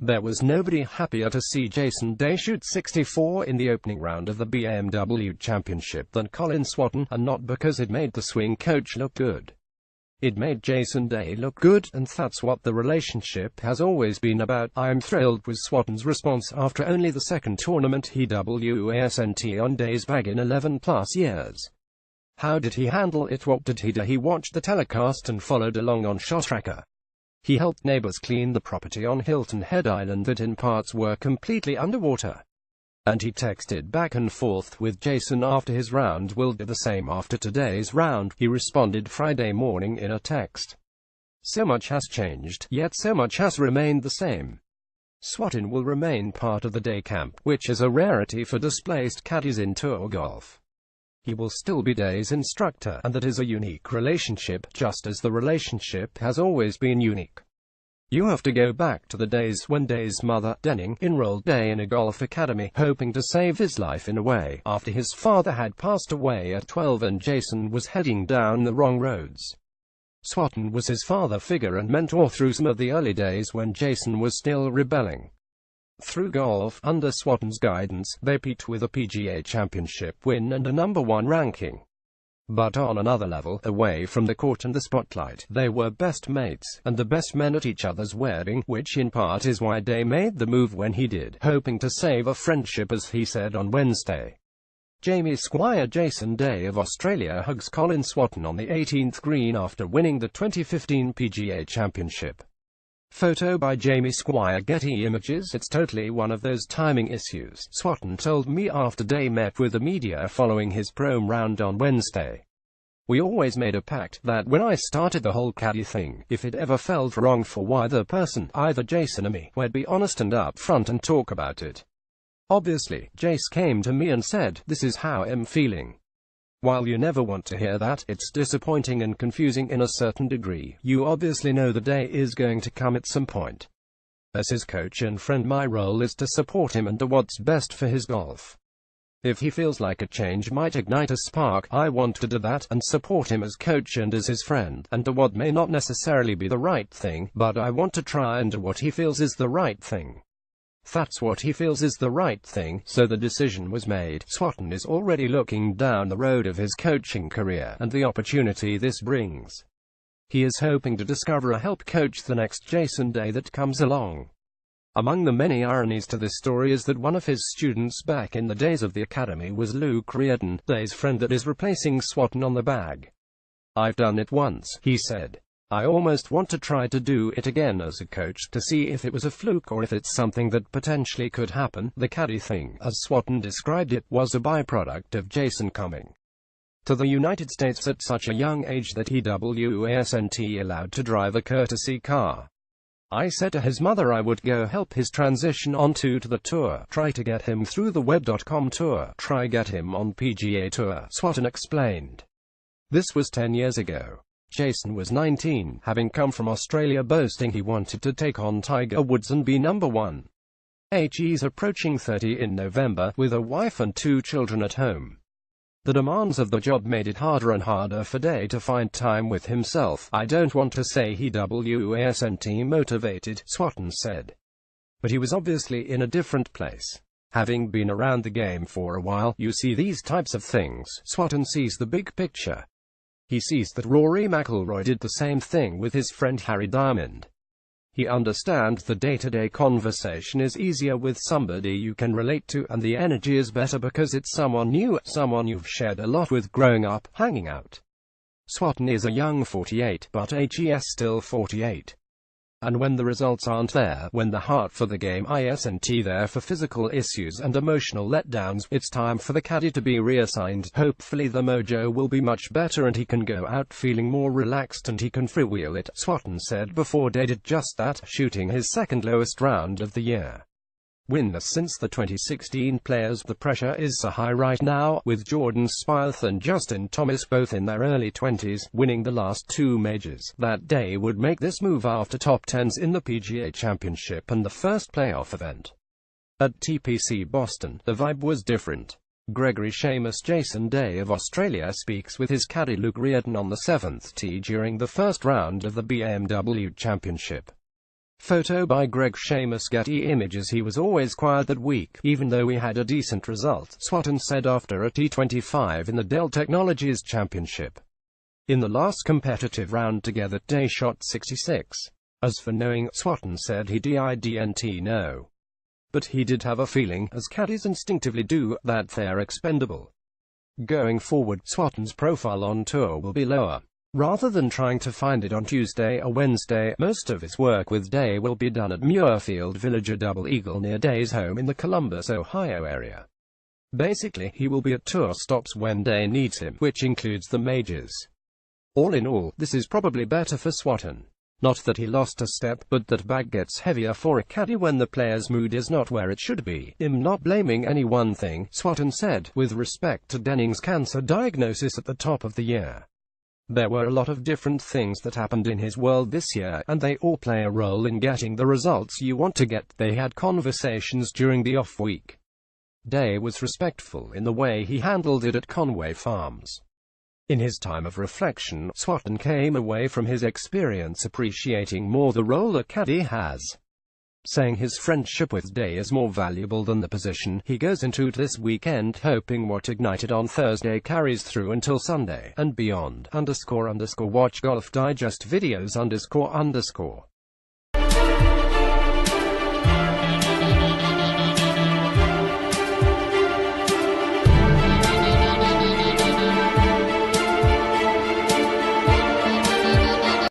There was nobody happier to see Jason Day shoot 64 in the opening round of the BMW Championship than Colin Swatton, and not because it made the swing coach look good. It made Jason Day look good, and that's what the relationship has always been about. I'm thrilled with Swatton's response after only the second tournament he wasn't on Day's bag in 11+ years. How did he handle it? What did he do? He watched the telecast and followed along on Shot Tracker. He helped neighbors clean the property on Hilton Head Island that in parts were completely underwater. And he texted back and forth with Jason after his round. "We'll do the same after today's round," he responded Friday morning in a text. So much has changed, yet so much has remained the same. Swatton will remain part of the Day camp, which is a rarity for displaced caddies in tour golf. He will still be Day's instructor, and that is a unique relationship, just as the relationship has always been unique. You have to go back to the days when Day's mother, Denning, enrolled Day in a golf academy, hoping to save his life in a way, after his father had passed away at 12 and Jason was heading down the wrong roads. Swatton was his father figure and mentor through some of the early days when Jason was still rebelling. Through golf, under Swatton's guidance, they peaked with a PGA Championship win and a #1 ranking. But on another level, away from the court and the spotlight, they were best mates, and the best men at each other's wedding, which in part is why Day made the move when he did, hoping to save a friendship, as he said on Wednesday. Jamie Squire. Jason Day of Australia hugs Colin Swatton on the 18th green after winning the 2015 PGA Championship. Photo by Jamie Squire. Getty Images. "It's totally one of those timing issues," Swatton told me after Day met with the media following his prom round on Wednesday. "We always made a pact that when I started the whole caddy thing, if it ever felt wrong for either person, either Jason or me, we'd be honest and up front and talk about it. Obviously, Jace came to me and said, 'This is how I'm feeling.' While you never want to hear that, it's disappointing and confusing in a certain degree. You obviously know the day is going to come at some point. As his coach and friend, my role is to support him and do what's best for his golf. If he feels like a change might ignite a spark, I want to do that, and support him as coach and as his friend, and do what may not necessarily be the right thing, but I want to try and do what he feels is the right thing. That's what he feels is the right thing, so the decision was made." Swatton is already looking down the road of his coaching career, and the opportunity this brings. He is hoping to discover a help coach the next Jason Day that comes along. Among the many ironies to this story is that one of his students back in the days of the academy was Luke Riordan, Day's friend that is replacing Swatton on the bag. "I've done it once," he said. "I almost want to try to do it again as a coach, to see if it was a fluke or if it's something that potentially could happen." The caddy thing, as Swatton described it, was a byproduct of Jason coming to the United States at such a young age that he wasn't allowed to drive a courtesy car. "I said to his mother I would go help his transition onto the tour, try to get him through the web.com tour, try get him on PGA Tour," Swatton explained. This was 10 years ago. Jason was 19, having come from Australia boasting he wanted to take on Tiger Woods and be #1. He's approaching 30 in November, with a wife and 2 children at home. The demands of the job made it harder and harder for Day to find time with himself. "I don't want to say he wasn't motivated," Swatton said. But he was obviously in a different place. "Having been around the game for a while, you see these types of things." Swatton sees the big picture. He sees that Rory McIlroy did the same thing with his friend Harry Diamond. He understands the day-to-day conversation is easier with somebody you can relate to, and the energy is better because it's someone new, someone you've shared a lot with growing up, hanging out. Swatton is a young 48, but he's still 48. And when the results aren't there, when the heart for the game isn't there for physical issues and emotional letdowns, it's time for the caddy to be reassigned. Hopefully the mojo will be much better and he can go out feeling more relaxed and he can freewheel it, Swatton said before Day did just that, shooting his second lowest round of the year. Winless since the 2016 Players. The pressure is so high right now, with Jordan Spieth and Justin Thomas both in their early 20s, winning the last 2 majors, that Day would make this move after top 10s in the PGA Championship and the first playoff event. At TPC Boston, the vibe was different. Gregory Seamus. Jason Day of Australia speaks with his caddy Luke Riordan on the 7th tee during the first round of the BMW Championship. Photo by Greg Seamus. Getty Images. He was always quiet that week, even though we had a decent result, Swatton said after a T25 in the Dell Technologies Championship. In the last competitive round together, Day shot 66. As for knowing, Swatton said he didn't know. But he did have a feeling, as caddies instinctively do, that they're expendable. Going forward, Swatton's profile on tour will be lower. Rather than trying to find it on Tuesday or Wednesday, most of his work with Day will be done at Muirfield Village, a double eagle near Day's home in the Columbus, Ohio area. Basically, he will be at tour stops when Day needs him, which includes the majors. All in all, this is probably better for Swatton. Not that he lost a step, but that bag gets heavier for a caddy when the player's mood is not where it should be. I'm not blaming any one thing, Swatton said, with respect to Denning's cancer diagnosis at the top of the year. There were a lot of different things that happened in his world this year, and they all play a role in getting the results you want to get. They had conversations during the off week. Day was respectful in the way he handled it at Conway Farms. In his time of reflection, Swatton came away from his experience appreciating more the role a caddy has, saying his friendship with Day is more valuable than the position he goes into this weekend, hoping what ignited on Thursday carries through until Sunday and beyond. __watch Golf Digest videos ___.